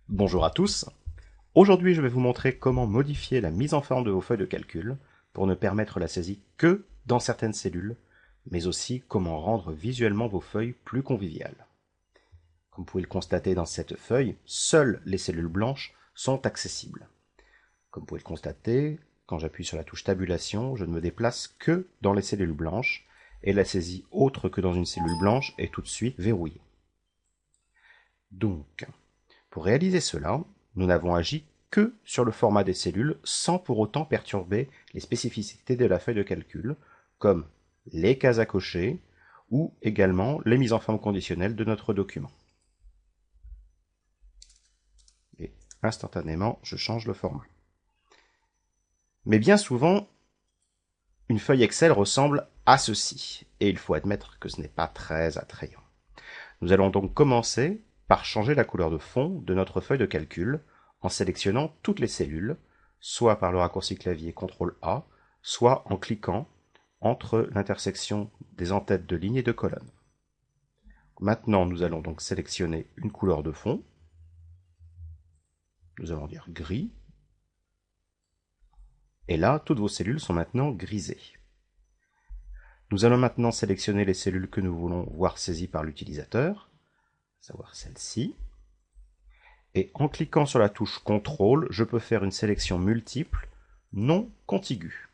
Bonjour à tous. Aujourd'hui, je vais vous montrer comment modifier la mise en forme de vos feuilles de calcul pour ne permettre la saisie que dans certaines cellules, mais aussi comment rendre visuellement vos feuilles plus conviviales. Comme vous pouvez le constater dans cette feuille, seules les cellules blanches sont accessibles. Comme vous pouvez le constater, quand j'appuie sur la touche tabulation, je ne me déplace que dans les cellules blanches et la saisie autre que dans une cellule blanche est tout de suite verrouillée. Donc, pour réaliser cela, nous n'avons agi que sur le format des cellules sans pour autant perturber les spécificités de la feuille de calcul, comme les cases à cocher ou également les mises en forme conditionnelles de notre document. Et instantanément, je change le format. Mais bien souvent, une feuille Excel ressemble à ceci, et il faut admettre que ce n'est pas très attrayant. Nous allons donc commencer par changer la couleur de fond de notre feuille de calcul en sélectionnant toutes les cellules, soit par le raccourci clavier CTRL-A, soit en cliquant entre l'intersection des en-têtes de lignes et de colonnes. Maintenant, nous allons donc sélectionner une couleur de fond. Nous allons dire gris. Et là, toutes vos cellules sont maintenant grisées. Nous allons maintenant sélectionner les cellules que nous voulons voir saisies par l'utilisateur, à savoir celle-ci. Et en cliquant sur la touche CTRL, je peux faire une sélection multiple non contiguë.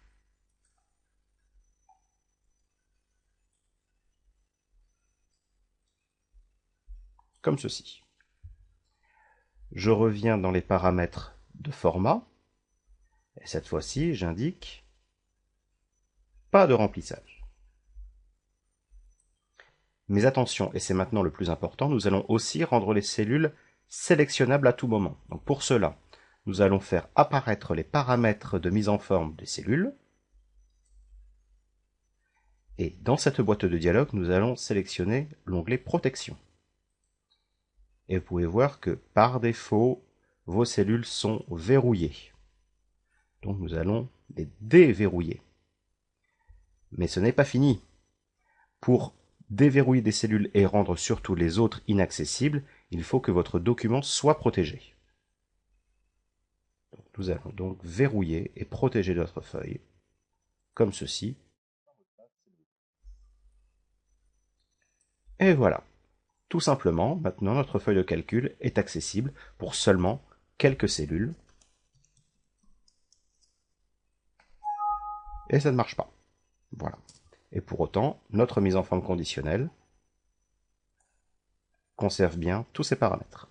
Comme ceci. Je reviens dans les paramètres de format, et cette fois-ci, j'indique pas de remplissage. Mais attention, et c'est maintenant le plus important, nous allons aussi rendre les cellules sélectionnables à tout moment. Donc pour cela, nous allons faire apparaître les paramètres de mise en forme des cellules, et dans cette boîte de dialogue, nous allons sélectionner l'onglet Protection. Et vous pouvez voir que par défaut, vos cellules sont verrouillées. Donc nous allons les déverrouiller. Mais ce n'est pas fini. Pour déverrouiller des cellules et rendre surtout les autres inaccessibles, il faut que votre document soit protégé. Donc, nous allons donc verrouiller et protéger notre feuille, comme ceci. Et voilà. Tout simplement, maintenant notre feuille de calcul est accessible pour seulement quelques cellules. Et ça ne marche pas. Voilà. Et pour autant, notre mise en forme conditionnelle conserve bien tous ces paramètres.